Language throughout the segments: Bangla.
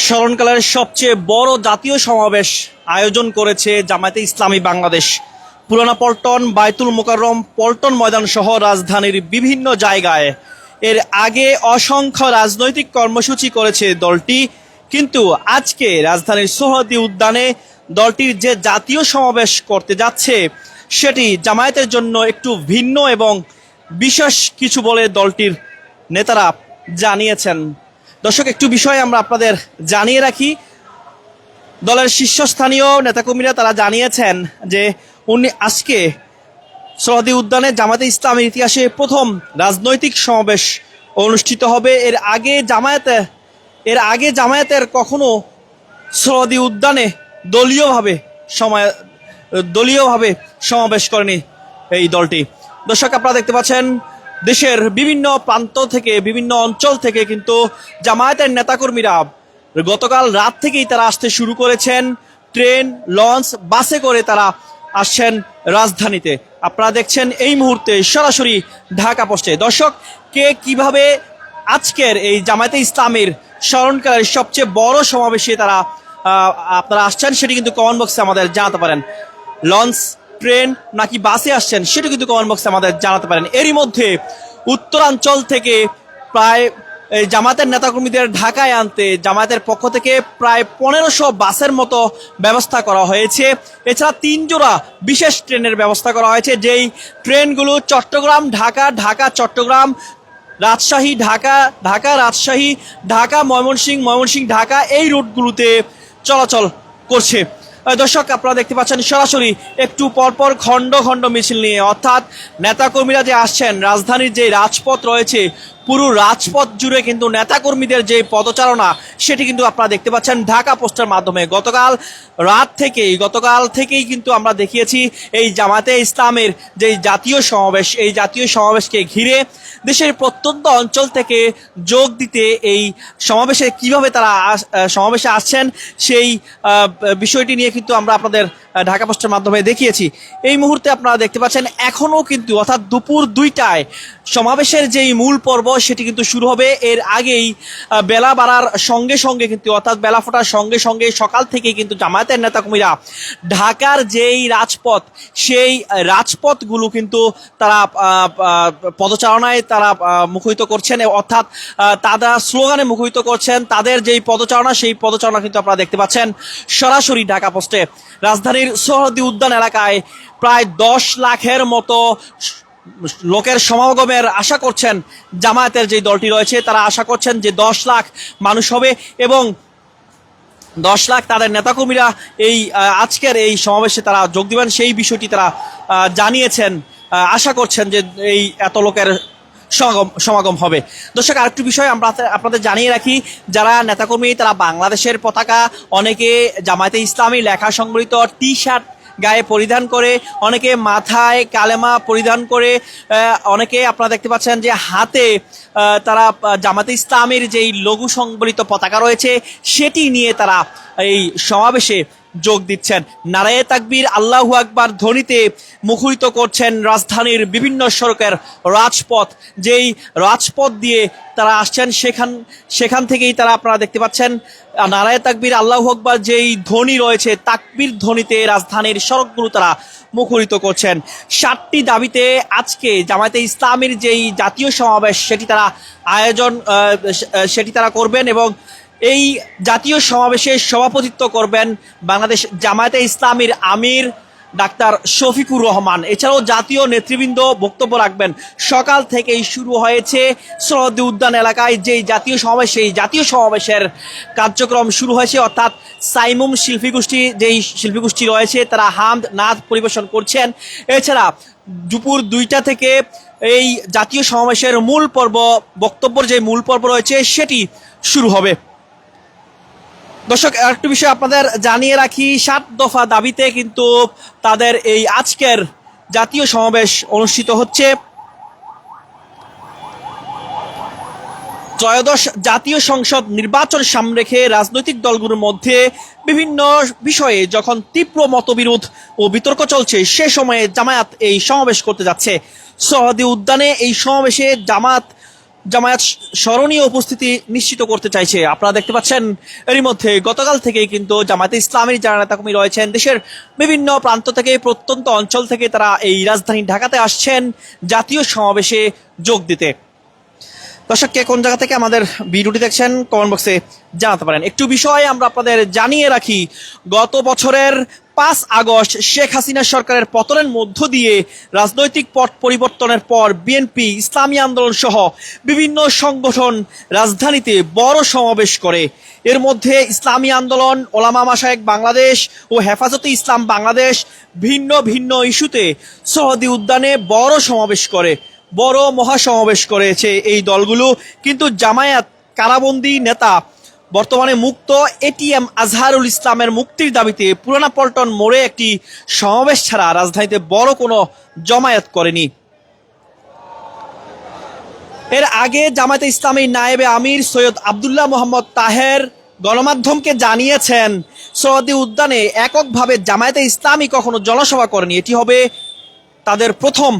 স্মরণকালের সবচেয়ে বড় জাতীয় সমাবেশ আয়োজন করেছে জামায়াতে ইসলামী বাংলাদেশ। পুরানা পল্টন, বায়তুল মোকাররম, পল্টন ময়দান সহ রাজধানীর বিভিন্ন জায়গায় এর আগে অসংখ্য রাজনৈতিক কর্মসূচি করেছে দলটি, কিন্তু আজকে রাজধানীর সোহরাওয়ার্দী উদ্যানে দলটির যে জাতীয় সমাবেশ করতে যাচ্ছে সেটি জামায়াতের জন্য একটু ভিন্ন এবং বিশেষ কিছু বলে দলটির নেতারা জানিয়েছেন। দর্শক, একটু বিষয় আমরা আপনাদের জানিয়ে রাখি। দলের শীর্ষস্থানীয় নেতাকর্মীরা তারা জানিয়েছেন যে আজকে সোহরাওয়ার্দী উদ্যানে জামায়াতে ইসলামের ইতিহাসে প্রথম রাজনৈতিক সমাবেশ অনুষ্ঠিত হবে। এর আগে জামায়াতের কখনো সোহরাওয়ার্দী উদ্যানে দলীয়ভাবে সমাবেশ করেনি এই দলটি। দর্শক, আপনারা দেখতে পাচ্ছেন দেশের বিভিন্ন প্রান্ত থেকে, বিভিন্ন অঞ্চল থেকে কিন্তু জামায়াতের নেতাকর্মীরা গতকাল রাত থেকেই তারা আসতে শুরু করেছেন। ট্রেন, লঞ্চ, বাসে করে তারা আসছেন রাজধানীতে। আপনারা দেখছেন এই মুহূর্তে সরাসরি ঢাকা পোস্টে। দর্শক, কে কিভাবে আজকের এই জামায়াতে ইসলামের স্মরণকালের সবচেয়ে বড় সমাবেশে আপনারা আসছেন সেটি কিন্তু কমেন্ট বক্সে আমাদের জানাতে পারেন। লঞ্চ, ট্রেন নাকি বাসে আসছেন সেটা কিন্তু কমেন্ট বক্সে আমাদের জানাতে পারেন। এরই মধ্যে উত্তরাঞ্চল থেকে প্রায় জামায়াতের নেতাকর্মীদের ঢাকায় আনতে জামায়াতের পক্ষ থেকে প্রায় 1500 বাসের মতো ব্যবস্থা করা হয়েছে। এছাড়া 3 জোড়া বিশেষ ট্রেনের ব্যবস্থা করা হয়েছে, যেই ট্রেনগুলো চট্টগ্রাম ঢাকা, ঢাকা চট্টগ্রাম, রাজশাহী ঢাকা, ঢাকা রাজশাহী, ঢাকা ময়মনসিংহ, ময়মনসিংহ ঢাকা, এই রুটগুলোতে চলাচল করছে। দর্শক, আপনারা দেখতে পাচ্ছেন সরাসরি একটু পরপর খণ্ড খণ্ড মিছিল নিয়ে, অর্থাৎ নেতাকর্মীরা যে আসছেন, রাজধানীর যে রাজপথ রয়েছে পুরো রাজপথ জুড়ে কিন্তু নেতাকর্মীদের যে পদচারণা সেটি কিন্তু আপনারা দেখতে পাচ্ছেন ঢাকা পোস্টের মাধ্যমে। গতকাল থেকেই কিন্তু আমরা দেখিয়েছি এই জামায়াতে ইসলামের যে জাতীয় সমাবেশ, এই জাতীয় সমাবেশকে ঘিরে দেশের প্রত্যন্ত অঞ্চল থেকে যোগ দিতে এই সমাবেশে কিভাবে তারা সমাবেশে আসছেন সেই বিষয়টি নিয়ে কিন্তু আমরা আপনাদের ঢাকা পোস্টের মাধ্যমে দেখিয়েছি। এই মুহূর্তে আপনারা দেখতে পাচ্ছেন এখনও কিন্তু, অর্থাৎ দুপুর 2টায় সমাবেশের যেই মূল পর্ব সেটি কিন্তু শুরু হবে। এর আগেই বেলা বাড়ার সঙ্গে সঙ্গে কিন্তু, অর্থাৎ বেলা ফোটার সঙ্গে সঙ্গে সকাল থেকেই কিন্তু জামায়াতের নেতাকর্মীরা ঢাকার যেই রাজপথ, সেই রাজপথগুলো কিন্তু তারা পদচারণায় তারা মুখরিত করছেন, অর্থাৎ তারা স্লোগানে মুখরিত করছেন। তাদের যেই পদচারণা, সেই পদচারণা কিন্তু আপনারা দেখতে পাচ্ছেন সরাসরি ঢাকা পোস্টে। রাজধানীর সোহরাওয়ার্দী উদ্যান এলাকায় প্রায় 10 লাখের মতো লোকের সমাগমের আশা করছেন জামায়াতের যে দলটি রয়েছে, তারা আশা করছেন যে 10 লাখ মানুষ হবে এবং 10 লাখ তাদের নেতাকর্মীরা এই আজকের এই সমাবেশে তারা যোগ দিবেন, সেই বিষয়টি তারা জানিয়েছেন। আশা করছেন যে এই এত লোকের সমাগম হবে। দর্শক, আরেকটি বিষয় আমরা আপনাদের জানিয়ে রাখি, যারা নেতাকর্মী তারা বাংলাদেশের পতাকা, অনেকে জামায়াতে ইসলামী লেখা সংবলিত টি-শার্ট গায়ে পরিধান করে, অনেকে মাথায় কালেমা পরিধান করে, অনেকে আপনারা দেখতে পাচ্ছেন যে হাতে তারা জামায়াতে ইসলামের যেই লঘু সংবলিত পতাকা রয়েছে সেটি নিয়ে তারা এই সমাবেশে যোগ দিচ্ছেন। নারায়ে তাকবীর, আল্লাহু আকবার ধ্বনিতে মুখরিত করছেন রাজধানীর বিভিন্ন সড়কের রাজপথ। যেই রাজপথ দিয়ে তারা আসছেন সেখান থেকেই তারা আপনারা দেখতে পাচ্ছেন নারায়ে তাকবীর, আল্লাহু আকবার যেই ধ্বনি রয়েছে, তাকবীর ধ্বনিতে রাজধানীর সড়কগুলো তারা মুখরিত করছেন। 7টি দাবিতে আজকে জামায়াতে ইসলামের যেই জাতীয় সমাবেশ সেটি তারা করবেন এবং এই জাতীয় সমাবেশে সভাপতিত্ব করবেন বাংলাদেশ জামায়াতে ইসলামীর আমির ডাক্তার শফিকুর রহমান। এছাড়াও জাতীয় নেতৃবৃন্দ বক্তব্য রাখবেন। সকাল থেকেই শুরু হয়েছে সোহরাওয়ার্দী উদ্যান এলাকায় যেই জাতীয় সমাবেশ, সেই জাতীয় সমাবেশের কার্যক্রম শুরু হয়েছে, অর্থাৎ সাইমুম যেই শিল্পীগোষ্ঠী রয়েছে তারা হামদ নাদ পরিবেশন করছেন। এছাড়া দুপুর 2টা থেকে এই জাতীয় সমাবেশের মূল পর্ব রয়েছে সেটি শুরু হবে। দর্শক, আরেকটি বিষয় আপনাদের জানিয়ে রাখি, 7 দফা দাবিতে কিন্তু তাদের এই আজকের জাতীয় সমাবেশ অনুষ্ঠিত হচ্ছে। ত্রয়োদশ জাতীয় সংসদ নির্বাচন সামনে রেখে রাজনৈতিক দলগুলোর মধ্যে বিভিন্ন বিষয়ে যখন তীব্র মতবিরোধ ও বিতর্ক চলছে, সে সময়ে জামায়াত এই সমাবেশ করতে যাচ্ছে সোহরাওয়ার্দী উদ্যানে। এই সমাবেশে জামায়াত জামায়াত স্মরণীয় উপস্থিতি নিশ্চিত করতে চাইছে। আপনারা দেখতে পাচ্ছেন এরই মধ্যে গতকাল থেকেই কিন্তু জামায়াতে ইসলামীর যারা নেতাকর্মী রয়েছেন দেশের বিভিন্ন প্রান্ত থেকে, প্রত্যন্ত অঞ্চল থেকে তারা এই রাজধানী ঢাকাতে আসছেন জাতীয় সমাবেশে যোগ দিতে। দর্শক, কে কোন জায়গা থেকে আমাদের ভিডিওটি দেখছেন কমেন্ট বক্সে জানাতে পারেন। একটু বিষয় আমরা আপনাদের জানিয়ে রাখি, গত বছরের 5 আগস্ট শেখ হাসিনা সরকারের পতনের মধ্য দিয়ে রাজনৈতিক পট পরিবর্তনের পর বিএনপি, ইসলামী আন্দোলন সহ বিভিন্ন সংগঠন রাজধানীতে বড় সমাবেশ করে। এর মধ্যে ইসলামী আন্দোলন, ওলামা মাশায়েখ বাংলাদেশ ও হেফাজতে ইসলাম বাংলাদেশ ভিন্ন ভিন্ন ইস্যুতে সৌদি উদ্যানে বড় সমাবেশ করে, বড় মহাসমাবেশ করেছে এই দলগুলো। কিন্তু জামায়াত কারাবন্দী নেতা বর্তমানে মুক্ত এটিএম আজহারুল ইসলামের মুক্তির দাবিতে পুরানা পল্টন মোড়ে একটি সমাবেশ ছাড়া রাজধানীতে বড় কোনো জমায়েত করেনি। এর আগে জামায়াতে ইসলামী নায়েবে আমির সৈয়দ আবদুল্লাহ মোহাম্মদ তাহের গণমাধ্যমকে জানিয়েছেন, সৌদি উদ্যানে এককভাবে জামায়াতে ইসলামী কখনো জনসভা করেনি, এটি হবে তাদের প্রথম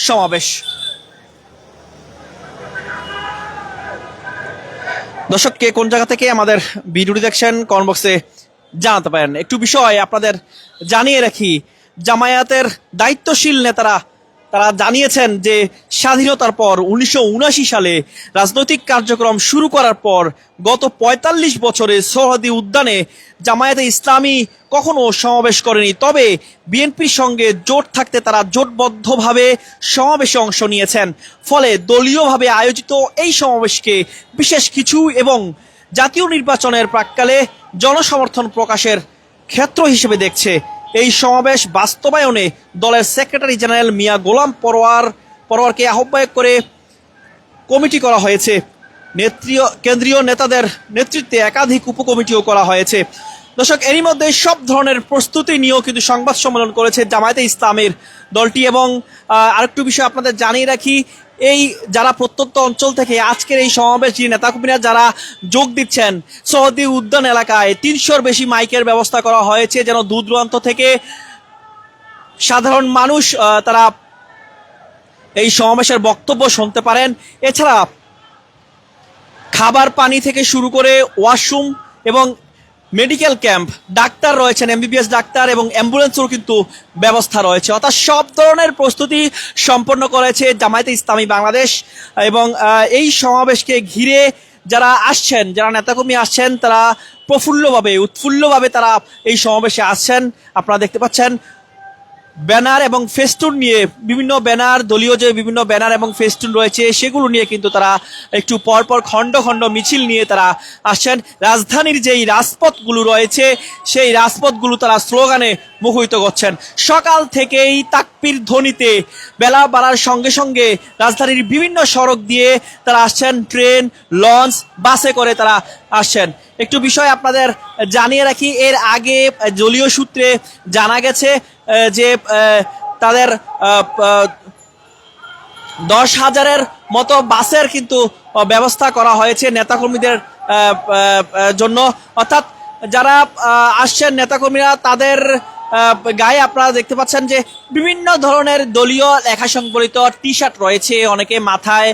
সমাবেশ। দর্শক, কে কোন জায়গা থেকে আমাদের ভিডিওটি দেখছেন কমেন্ট বক্সে জানাতে পারেন। একটু বিষয় আপনাদের জানিয়ে রাখি, জামায়াতের দায়িত্বশীল নেতারা তারা জানিয়েছেন যে স্বাধীনতার পর 1979 সালে রাজনৈতিক কার্যক্রম শুরু করার পর গত 45 বছরে সৌদি উদ্যানে জামায়াতে ইসলামী কখনো সমাবেশ করেনি। তবে বিএনপির সঙ্গে জোট থাকতে তারা জোটবদ্ধভাবে সমাবেশে অংশ নিয়েছেন। ফলে দলীয়ভাবে আয়োজিত এই সমাবেশকে বিশেষ কিছু এবং জাতীয় নির্বাচনের প্রাক্কালে জনসমর্থন প্রকাশের ক্ষেত্র হিসেবে দেখছে। এই সমাবেশ বাস্তবায়নে দলের সেক্রেটারি জেনারেল মিয়া গোলাম পরোয়ারকে আহ্বায়ক করে কমিটি করা হয়েছে। কেন্দ্রীয় নেতাদের নেতৃত্বে একাধিক উপকমিটিও করা হয়েছে। দর্শক, এরই মধ্যে সব ধরনের প্রস্তুতি নিয়েও কিন্তু সংবাদ সম্মেলন করেছে জামায়াতে ইসলামের দলটি। এবং আরেকটু বিষয় আপনাদের জানিয়ে রাখি, এই যারা প্রত্যন্ত অঞ্চল থেকে আজকের এই সমাবেশ নেতাকর্মীরা যারা যোগ দিচ্ছেন, সৌদি উদ্যান এলাকায় 300-র বেশি মাইকের ব্যবস্থা করা হয়েছে যেন দূর দূরান্ত থেকে সাধারণ মানুষ তারা এই সমাবেশের বক্তব্য শুনতে পারেন। এছাড়া খাবার পানি থেকে শুরু করে ওয়াশরুম এবং মেডিকেল ক্যাম্প, ডাক্তার রয়েছেন, এমবিবিএস ডাক্তার এবং অ্যাম্বুলেন্সেরও কিন্তু ব্যবস্থা রয়েছে। অর্থাৎ সব ধরনের প্রস্তুতি সম্পন্ন করেছে জামায়াতে ইসলামী বাংলাদেশ। এবং এই সমাবেশকে ঘিরে যারা আসছেন, যারা নেতাকর্মী আসছেন, তারা উৎফুল্লভাবে তারা এই সমাবেশে আসছেন। আপনারা দেখতে পাচ্ছেন ব্যানার এবং ফেস্টুন নিয়ে, বিভিন্ন ব্যানার, দলীয় যে বিভিন্ন ব্যানার এবং ফেস্টুন রয়েছে সেগুলো নিয়ে কিন্তু তারা একটু পরপর খণ্ড খণ্ড মিছিল নিয়ে তারা আসছেন। রাজধানীর যেই রাজপথগুলো রয়েছে সেই রাজপথগুলো তারা স্লোগানে মুখরিত করছেন। সকাল থেকেই তাকবীর ধ্বনিতে বেলা বাড়ার সঙ্গে সঙ্গে রাজধানীর বিভিন্ন সড়ক দিয়ে তারা আসছেন, ট্রেন, লঞ্চ, বাসে করে তারা আসছেন। একটু বিষয় আপনাদের জানিয়ে রাখি, এর আগে দলীয় সূত্রে জানা গেছে যে তাদের 10,000-এর মতো বাসের কিন্তু ব্যবস্থা করা হয়েছে নেতাকর্মীদের জন্য। অর্থাৎ যারা আসছেন নেতাকর্মীরা, তাদের গায়ে আপনারা দেখতে পাচ্ছেন যে বিভিন্ন ধরনের দলীয় লেখা সংবলিত টি শার্ট রয়েছে। অনেকে মাথায়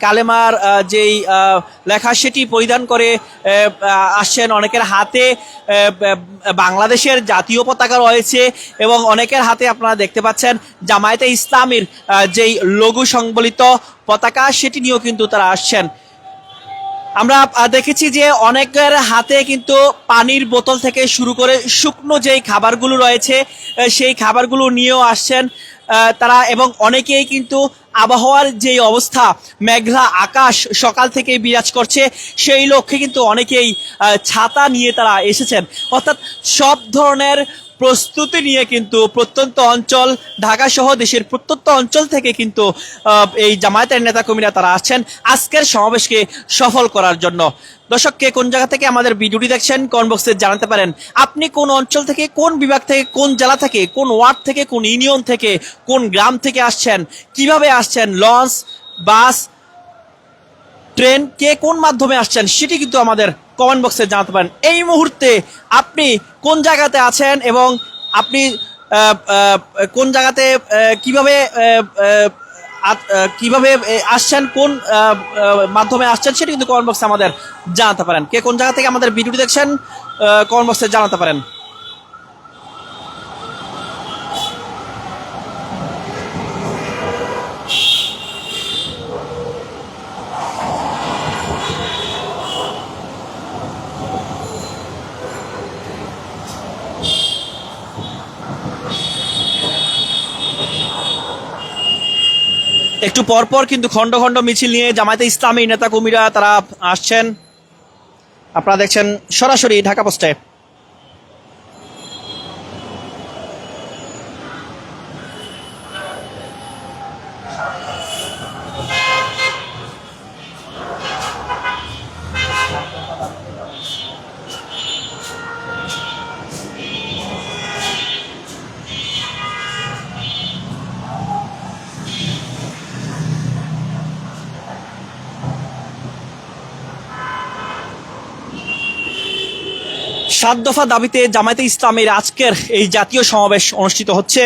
কালেমার যেই লেখা সেটি পরিধান করে আসছেন। অনেকের হাতে বাংলাদেশের জাতীয় পতাকা রয়েছে এবং অনেকের হাতে আপনারা দেখতে পাচ্ছেন জামায়াতে ইসলামীর যেই লঘু সংবলিত পতাকা সেটি নিয়েও কিন্তু তারা আসছেন। আমরা দেখেছি যে অনেকের হাতে কিন্তু পানির বোতল থেকে শুরু করে শুকনো যেই খাবারগুলো রয়েছে সেই খাবারগুলো নিয়েও আসছেন তারা। এবং অনেকেই কিন্তু আবহাওয়ার যেই অবস্থা, মেঘলা আকাশ সকাল থেকে বিরাজ করছে, সেই লক্ষ্যে কিন্তু অনেকেই ছাতা নিয়ে তারা এসেছেন। অর্থাৎ সব ধরনের প্রস্তুতি নিয়ে কিন্তু প্রত্যন্ত অঞ্চল, ঢাকা সহ দেশের প্রত্যন্ত অঞ্চল থেকে কিন্তু এই জামায়াতের নেতাকর্মীরা তারা আসছেন আজকের সমাবেশকে সফল করার জন্য। দর্শক, কে কোন জায়গা থেকে আমাদের ভিডিওটি দেখছেন কমেন্ট বক্সে জানাতে পারেন। আপনি কোন অঞ্চল থেকে, কোন বিভাগ থেকে, কোন জেলা থেকে, কোন ওয়ার্ড থেকে, কোন ইউনিয়ন থেকে, কোন গ্রাম থেকে আসছেন, কিভাবে আসছেন, লঞ্চ, বাস, ট্রেন, কে কোন মাধ্যমে আসছেন সেটি কিন্তু আমাদের কমেন্ট বক্সে জানাতে পারেন। এই মুহূর্তে আপনি কোন জায়গাতে আছেন এবং আপনি কোন জায়গাতে কিভাবে কিভাবে আসছেন, কোন মাধ্যমে আসছেন, সেটা কিন্তু কমেন্ট বক্সে আমাদের জানাতে পারেন। কে কোন জায়গা থেকে আমাদের ভিডিওটি দেখছেন কমেন্ট বক্সে জানাতে পারেন। একটু পরপর কিন্তু খন্ড খন্ড মিছিল নিয়ে জামায়াতে ইসলামী নেতা কর্মীরা তারা আসছেন। আপনারা দেখছেন সরাসরি ঢাকা পোস্টে। সাত দফা দাবিতে জামায়াতে ইসলামের আজকের এই জাতীয় সমাবেশ অনুষ্ঠিত হচ্ছে।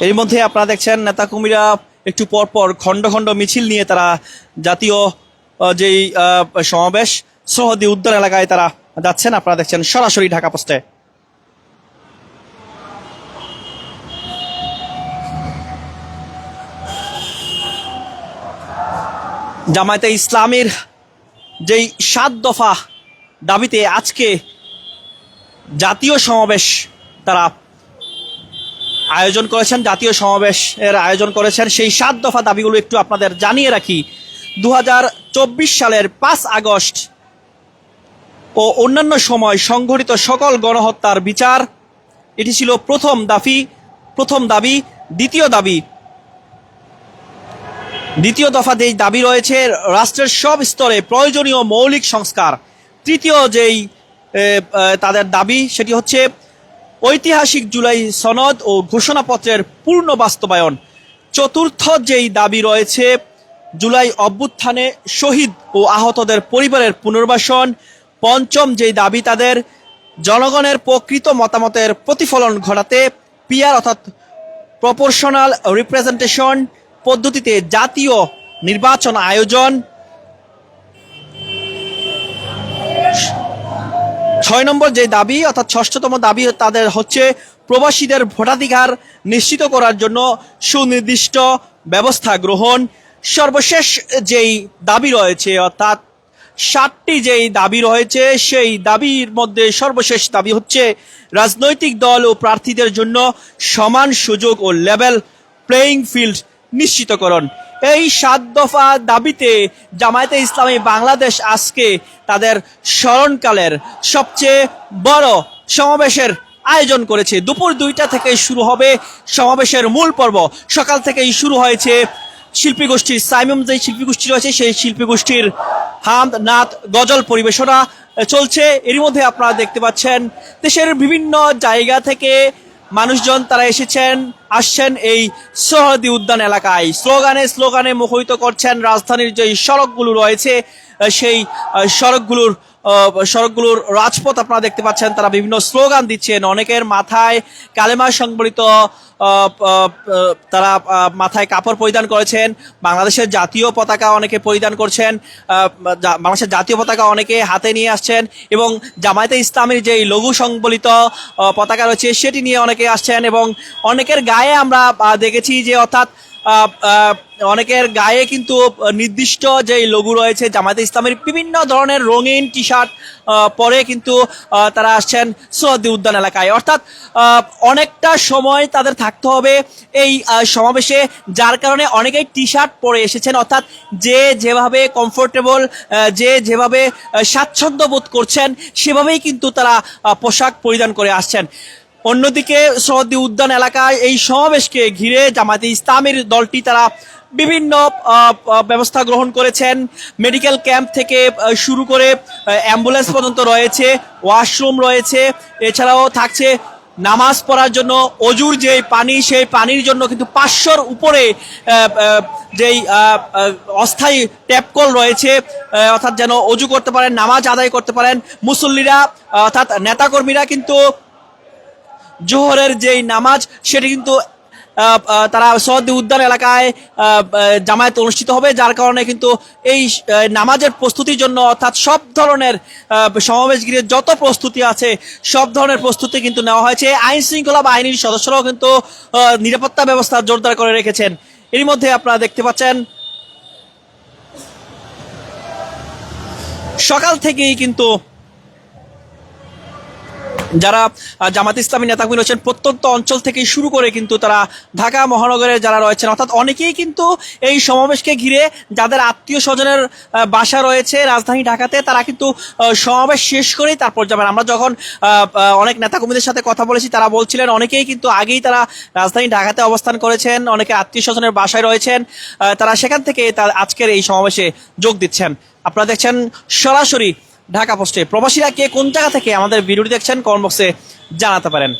এর মধ্যে আপনারা দেখছেন নেতাকর্মীরা একটু পরপর খন্ড খন্ড মিছিল নিয়ে তারা জাতীয় যেই সমাবেশ সহদি উদ্যান এলাকায় তারা যাচ্ছেন। আপনারা দেখছেন সরাসরি ঢাকা পোস্টে। জামায়াতে ইসলামীর যেই 7 দফা দাবিতে আজকে জাতীয় সমাবেশ তারা আয়োজন করেছেন, জাতীয় সমাবেশের আয়োজন করেছেন। সেই 7 দফা দাবিগুলো একটু আপনাদের জানিয়ে রাখি। 2024 সালের 5 আগস্ট ও অন্যান্য সময় সংঘটিত সকল গণহত্যার বিচার, এটি ছিল প্রথম দাবি। দ্বিতীয় দফা যেই দাবি রয়েছে রাষ্ট্রের সব স্তরে প্রয়োজনীয় মৌলিক সংস্কার। তৃতীয় যেই তাদের দাবি সেটি হচ্ছে ঐতিহাসিক জুলাই সনদ ও ঘোষণাপত্রের পূর্ণ বাস্তবায়ন। চতুর্থ যেই দাবি রয়েছে জুলাই অভ্যুত্থানে শহীদ ও আহতদের পরিবারের পুনর্বাসন। পঞ্চম যেই দাবি তাদের জনগণের প্রকৃত মতামতের প্রতিফলন ঘটাতে পিআর অর্থাৎ প্রপোর্শনাল রিপ্রেজেন্টেশন পদ্ধতিতে জাতীয় নির্বাচন আয়োজন। 6 নম্বর যে দাবি অর্থাৎ 6তম দাবি তাদের হচ্ছে প্রবাসীদের ভোটাধিকার নিশ্চিত করার জন্য সুনির্দিষ্ট ব্যবস্থা গ্রহণ। সর্বশেষ যেই দাবি রয়েছে অর্থাৎ 7টি যেই দাবি রয়েছে সেই দাবির মধ্যে সর্বশেষ দাবি হচ্ছে রাজনৈতিক দল ও প্রার্থীদের জন্য সমান সুযোগ ও লেভেল প্লেইং ফিল্ড নিশ্চিতকরণ। এই 7 দফা দাবিতে জামায়াতে ইসলামী বাংলাদেশ আজকে তাদের স্মরণকালের সবচেয়ে বড় সমাবেশের আয়োজন করেছে। দুপুর 2টা থেকে শুরু হবে সমাবেশের মূল পর্ব। সকাল থেকেই শুরু হয়েছে শিল্পী গোষ্ঠীর সাইমুম যে শিল্পী গোষ্ঠী রয়েছে সেই শিল্পী গোষ্ঠীর হামদ নাত গজল পরিবেশনা চলছে। এরই মধ্যে আপনারা দেখতে পাচ্ছেন দেশের বিভিন্ন জায়গা থেকে মানুষজন তারা আসছেন এই সোহরাওয়ার্দী উদ্যান এলাকায়। স্লোগানে মুখরিত করছেন রাজধানীর যে সড়কগুলো রয়েছে সেই সড়কগুলোর রাজপথ আপনারা দেখতে পাচ্ছেন। তারা বিভিন্ন স্লোগান দিচ্ছেন, অনেকের মাথায় কালেমা সংবলিত তারা মাথায় কাপড় পরিধান করেছেন। বাংলাদেশের জাতীয় পতাকা অনেকে পরিধান করছেন, বাংলাদেশের জাতীয় পতাকা অনেকে হাতে নিয়ে আসছেন এবং জামায়াতে ইসলামের যে লঘু সংবলিত পতাকা রয়েছে সেটি নিয়ে অনেকে আসছেন। এবং অনেকের গায়ে আমরা দেখেছি যে অর্থাৎ অনেকের গায়ে কিন্তু নির্দিষ্ট যে লোগো রয়েছে জামায়াতে ইসলামের বিভিন্ন ধরনের রঙিন টি শার্ট পরে কিন্তু তারা আসছেন সোহরাওয়ার্দী উদ্যান এলাকায়। অর্থাৎ অনেকটা সময় তাদের থাকতে হবে এই সমাবেশে, যার কারণে অনেকেই টি শার্ট পরে এসেছেন। অর্থাৎ যে যেভাবে কমফোর্টেবল, যে যেভাবে স্বাচ্ছন্দ্য বোধ করছেন সেভাবেই কিন্তু তারা পোশাক পরিধান করে আসছেন। অন্যদিকে সোহরাওয়ার্দী উদ্যান এলাকায় এই সমাবেশকে ঘিরে জামায়াতে ইসলামীর দলটি তারা বিভিন্ন ব্যবস্থা গ্রহণ করেছেন। মেডিকেল ক্যাম্প থেকে শুরু করে অ্যাম্বুলেন্স পর্যন্ত রয়েছে, ওয়াশরুম রয়েছে, এছাড়াও থাকছে নামাজ পড়ার জন্য অজুর যে পানি সেই পানির জন্য কিন্তু 500-র উপরে যেই অস্থায়ী ট্যাপকল রয়েছে, অর্থাৎ যেন অজু করতে পারেন, নামাজ আদায় করতে পারেন মুসল্লিরা, অর্থাৎ নেতাকর্মীরা কিন্তু জোহরের যেই নামাজ সেটি কিন্তু তারা সৌদি উদ্যান এলাকায় জামায়াত অনুষ্ঠিত হবে, যার কারণে কিন্তু এই নামাজের প্রস্তুতির জন্য অর্থাৎ সব ধরনের সমাবেশ ঘিরে যত প্রস্তুতি আছে সব ধরনের প্রস্তুতি কিন্তু নেওয়া হয়েছে। আইন শৃঙ্খলা বাহিনীর সদস্যরাও কিন্তু নিরাপত্তা ব্যবস্থা জোরদার করে রেখেছেন। এর মধ্যে আপনারা দেখতে পাচ্ছেন সকাল থেকেই কিন্তু যারা জামাত ইসলামী নেতাকর্মী রয়েছেন প্রত্যন্ত অঞ্চল থেকে শুরু করে কিন্তু তারা ঢাকা মহানগরের যারা রয়েছেন অর্থাৎ অনেকেই কিন্তু এই সমাবেশকে ঘিরে যাদের আত্মীয় স্বজনের বাসা রয়েছে রাজধানী ঢাকাতে তারা কিন্তু সমাবেশ শেষ করেই তারপর যাবেন। আমরা যখন অনেক নেতাকর্মীদের সাথে কথা বলেছি তারা বলছিলেন অনেকেই কিন্তু আগেই তারা রাজধানী ঢাকাতে অবস্থান করেছেন, অনেকে আত্মীয় স্বজনের বাসায় রয়েছেন, তারা সেখান থেকে আজকের এই সমাবেশে যোগ দিচ্ছেন। আপনারা দেখছেন সরাসরি ঢাকা পোস্টে। প্রবাসীরা কে কোন জায়গা থেকে আমাদের ভিডিওটি দেখছেন কমেন্ট বক্সে জানাতে পারেন।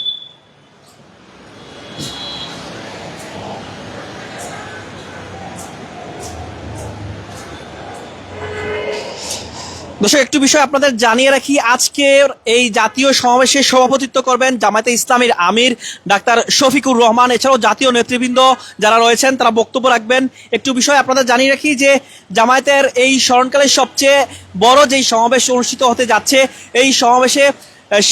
দর্শক একটু বিষয় আপনাদের জানিয়ে রাখি, আজকের এই জাতীয় সমাবেশে সভাপতিত্ব করবেন জামায়াতে ইসলামীর আমির ডাক্তার শফিকুর রহমান। এছাড়াও জাতীয় নেতৃবৃন্দ যারা রয়েছেন তারা বক্তব্য রাখবেন। একটু বিষয় আপনাদের জানিয়ে রাখি যে জামায়াতের এই স্মরণকালের সবচেয়ে বড় যেই সমাবেশ অনুষ্ঠিত হতে যাচ্ছে, এই সমাবেশে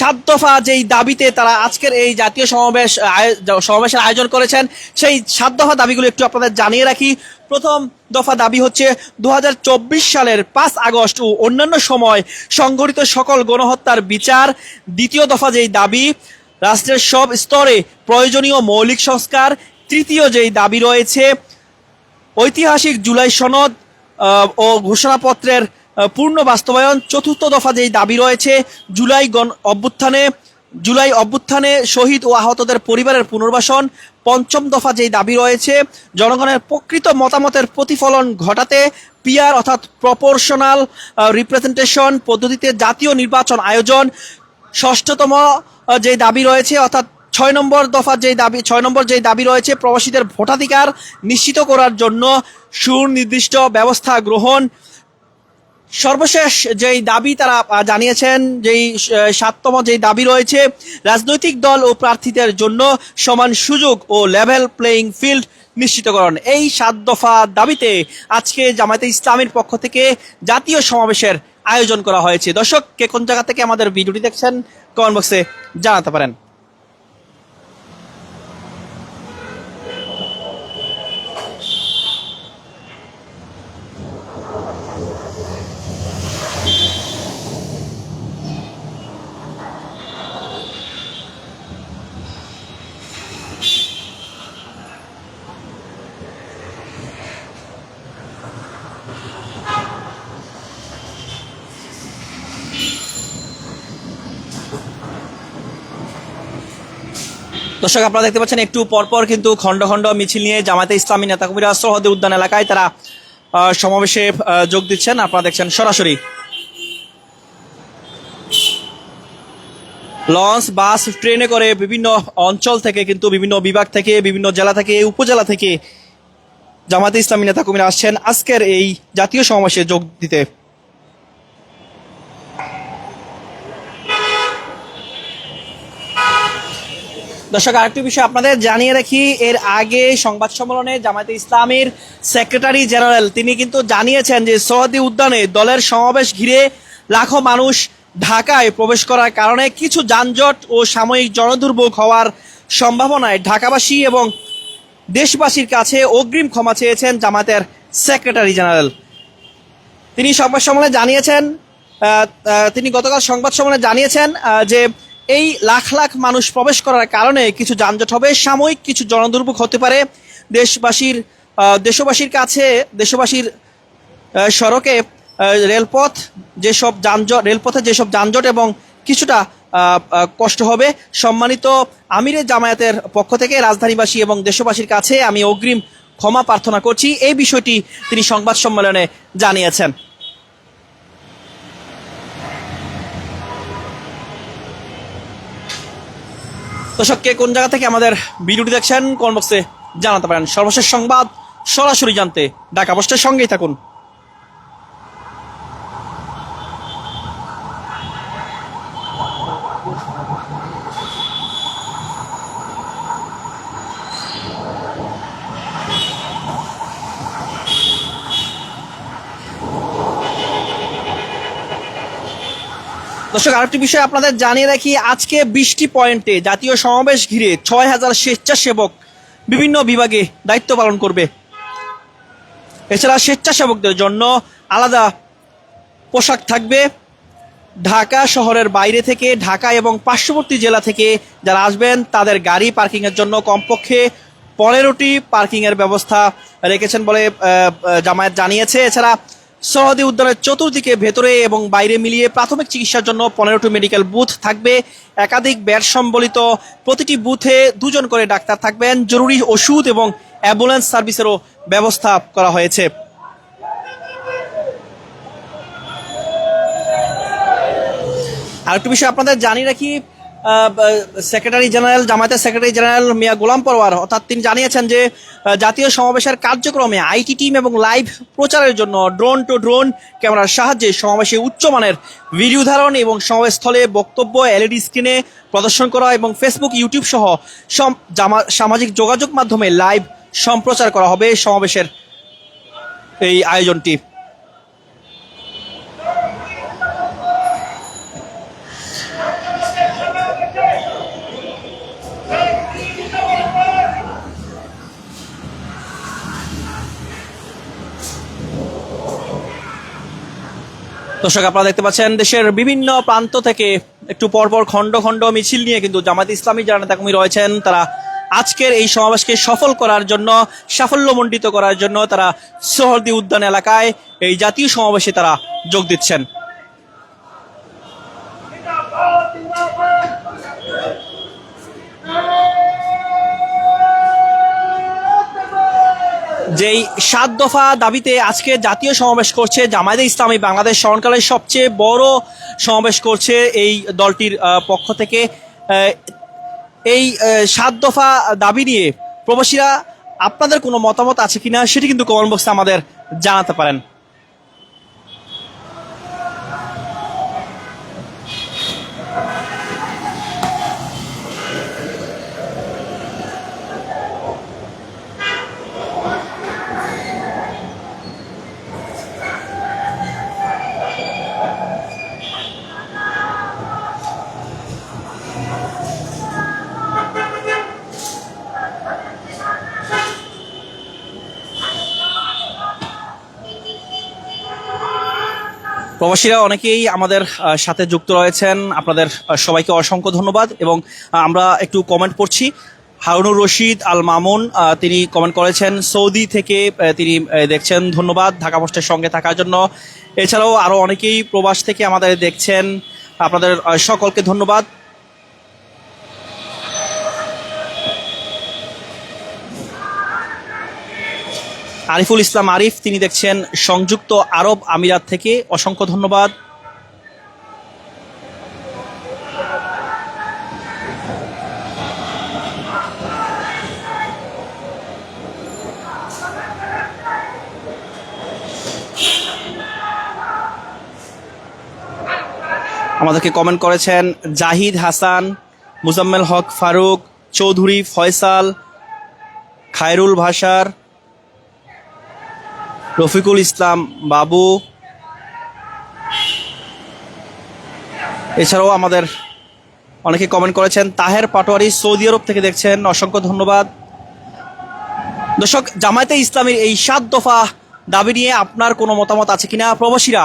7 দফা যেই দাবিতে তারা আজকের এই জাতীয় সমাবেশের আয়োজন করেছেন, সেই 7 দফা দাবিগুলো একটু আপনাদের জানিয়ে রাখি। প্রথম দফা দাবি হচ্ছে 2024 সালের 5 আগস্ট ও অন্যান্য সময় সংঘটিত সকল গণহত্যার বিচার। দ্বিতীয় দফা যেই দাবি রাষ্ট্রের সব স্তরে প্রয়োজনীয় মৌলিক সংস্কার। তৃতীয় যেই দাবি রয়েছে ঐতিহাসিক জুলাই সনদ ও ঘোষণাপত্রের পূর্ণ বাস্তবায়ন। চতুর্থ দফা যেই দাবি রয়েছে জুলাই অভ্যুত্থানে শহীদ ও আহতদের পরিবারের পুনর্বাসন। পঞ্চম দফা যেই দাবি রয়েছে জনগণের প্রকৃত মতামতের প্রতিফলন ঘটাতে পিআর অর্থাৎ প্রপোর্শনাল রিপ্রেজেন্টেশন পদ্ধতিতে জাতীয় নির্বাচন আয়োজন। ষষ্ঠতম যেই দাবি রয়েছে অর্থাৎ 6 নম্বর যেই দাবি রয়েছে প্রবাসীদের ভোটাধিকার নিশ্চিত করার জন্য সুনির্দিষ্ট ব্যবস্থা গ্রহণ। সর্বশেষ যেই দাবি তারা জানিয়েছেন, যেই 7তম যেই দাবি রয়েছে রাজনৈতিক দল ও প্রার্থীদের জন্য সমান সুযোগ ও লেভেল প্লেইং ফিল্ড নিশ্চিতকরণ। এই 7 দফা দাবিতে আজকে জামায়াতে ইসলামীর পক্ষ থেকে জাতীয় সমাবেশের আয়োজন করা হয়েছে। দর্শক কে কোন জায়গা থেকে আমাদের ভিডিওটি দেখছেন কমেন্ট বক্সে জানাতে পারেন। দর্শক আপনারা দেখতে পাচ্ছেন একটু পরপর কিন্তু খন্ড খন্ড মিছিল নিয়ে জামায়াতে ইসলামী নেতাকর্মীরা সৌদি উদ্যান এলাকায় তারা সমাবেশে যোগ দিচ্ছেন। আপনারা দেখছেন সরাসরি। লঞ্চ বাস ট্রেনে করে বিভিন্ন অঞ্চল থেকে কিন্তু বিভিন্ন বিভাগ থেকে বিভিন্ন জেলা থেকে উপজেলা থেকে জামায়াতে ইসলামী নেতাকর্মীরা আসছেন আজকের এই জাতীয় সমাবেশে যোগ দিতে। দর্শক আরেকটি বিষয় আপনাদের জানিয়ে রাখি, এর আগে সংবাদ সম্মেলনে জামায়াতে ইসলামীর সেক্রেটারি জেনারেল তিনি কিন্তু জানিয়েছেন যে সৌদি উদ্যানে দলের সমাবেশ ঘিরে লাখো মানুষ ঢাকায় প্রবেশ করার কারণে কিছু যানজট ও সাময়িক জনদুর্ভোগ হওয়ার সম্ভাবনায় ঢাকাবাসী এবং দেশবাসীর কাছে অগ্রিম ক্ষমা চেয়েছেন জামায়াতের সেক্রেটারি জেনারেল। তিনি সংবাদ সম্মেলনে জানিয়েছেন তিনি গতকাল সংবাদ সম্মেলনে জানিয়েছেন যে এই লাখ লাখ মানুষ প্রবেশ করার কারণে কিছু যানজট হবে, সাময়িক কিছু জনদুর্ভোগ হতে পারে। দেশবাসীর সড়কে রেলপথে যেসব যানজট এবং কিছুটা কষ্ট হবে। সম্মানিত আমিরে জামায়াতের পক্ষ থেকে রাজধানীবাসী এবং দেশবাসীর কাছে আমি অগ্রিম ক্ষমা প্রার্থনা করছি, এই বিষয়টি তিনি সংবাদ সম্মেলনে জানিয়েছেন। দর্শক কে কোন জায়গা থেকে আমাদের ভিডিওটি দেখছেন কমেন্ট বক্সে জানাতে পারেন। সর্বশেষ সংবাদ সরাসরি জানতে ঢাকা পোস্টের সঙ্গেই থাকুন। দর্শক, আরেকটি বিষয় আপনাদের জানিয়ে রাখি, আজকে 20টি পয়েন্টে জাতীয় সমাবেশ ঘিরে 6000 স্বেচ্ছাসেবক বিভিন্ন বিভাগে দায়িত্ব পালন করবে। এছাড়া স্বেচ্ছাসেবকদের জন্য আলাদা পোশাক থাকবে। ঢাকা শহরের বাইরে থেকে, ঢাকা এবং পার্শ্ববর্তী জেলা থেকে যারা আসবেন তাদের গাড়ি পার্কিংয়ের জন্য কমপক্ষে 15টি পার্কিংয়ের ব্যবস্থা রেখেছেন বলে জামায়াত জানিয়েছে। এছাড়া সহদি উদ্যানের চতুর্দিকে, ভেতরে এবং বাইরে মিলিয়ে প্রাথমিক চিকিৎসার জন্য 15টি মেডিকেল বুথ থাকবে। একাধিক বেড সম্বলিত প্রতিটি বুথে 2 জন করে ডাক্তার থাকবেন। জরুরি ওষুধ এবং অ্যাম্বুলেন্স সার্ভিসেরও ব্যবস্থা করা হয়েছে। আরেকটি বিষয় আপনাদের জানিয়ে রাখি, সেক্রেটারি জেনারেল, জামায়াতের সেক্রেটারি জেনারেল মিয়া গোলাম পরওয়ার অর্থাৎ তিনি জানিয়েছেন যে জাতীয় সমাবেশের কার্যক্রমে আইটি টিম এবং লাইভ প্রচারের জন্য ড্রোন টু ড্রোন ক্যামেরার সাহায্যে সমাবেশে উচ্চমানের ভিডিও ধারণ এবং সমাবেশস্থলে বক্তব্য এলইডি স্ক্রিনে প্রদর্শন করা এবং ফেসবুক, ইউটিউব সহ সামাজিক যোগাযোগ মাধ্যমে লাইভ সম্প্রচার করা হবে সমাবেশের এই আয়োজনটি। দর্শক, আপনারা দেখতে পাচ্ছেন দেশের বিভিন্ন প্রান্ত থেকে একটু পরপর খণ্ড খণ্ড মিছিল নিয়ে কিন্তু জামায়াত ইসলামী যারা নেতাকর্মী রয়েছেন তারা আজকের এই সমাবেশকে সফল করার জন্য, সাফল্যমণ্ডিত করার জন্য তারা সোহরাওয়ার্দী উদ্যান এলাকায় এই জাতীয় সমাবেশে তারা যোগ দিচ্ছেন। যেই 7 দফা দাবিতে আজকে জাতীয় সমাবেশ করছে জামায়াতে ইসলামী বাংলাদেশ, স্মরণকালের সবচেয়ে বড় সমাবেশ করছে এই দলটির পক্ষ থেকে। এই 7 দফা দাবি নিয়ে প্রবাসীরা আপনাদের কোনো মতামত আছে কিনা সেটি কিন্তু কমেন্ট বক্সে আমাদের জানাতে পারেন। প্রবাসীরা অনেকেই আমাদের সাথে যুক্ত রয়েছেন, আপনাদের সবাইকে অসংখ্য ধন্যবাদ। এবং আমরা একটু কমেন্ট পড়ছি। হারুনুর রশিদ আল মামুন তিনি কমেন্ট করেছেন সৌদি থেকে, তিনি দেখছেন, ধন্যবাদ ঢাকা পোস্টের সঙ্গে থাকার জন্য। এছাড়াও আরও অনেকেই প্রবাস থেকে আমাদের দেখছেন, আপনাদের সকলকে ধন্যবাদ। আরিফুল ইসলাম আরিফ তিনি দেখছেন সংযুক্ত আরব আমিরাত থেকে, অসংখ্য ধন্যবাদ। আমাদেরকে কমেন্ট করেছেন জাহিদ হাসান, মুজাম্মেল হক ফারুক, চৌধুরী ফয়সাল, খায়রুল ভাষার, রফিকুল ইসলাম বাবু। এছাড়াও আমাদের অনেকে কমেন্ট করেছেন তাহের পাটোয়ারি সৌদি আরব থেকে দেখছেন, অসংখ্য ধন্যবাদ। দর্শক, জামায়াতে ইসলামীর এই 7 দফা দাবি নিয়ে আপনার কোনো মতামত আছে কিনা, প্রবাসীরা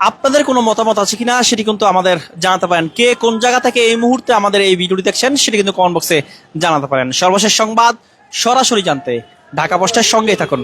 আপনাদের কোনো মতামত আছে কিনা সেটি কিন্তু আমাদের জানাতে পারেন। কে কোন জায়গা থেকে এই মুহূর্তে আমাদের এই ভিডিওটি দেখছেন সেটি কিন্তু কমেন্ট বক্সে জানাতে পারেন। সর্বশেষ সংবাদ সরাসরি জানতে ঢাকা পোস্টের সঙ্গেই থাকুন।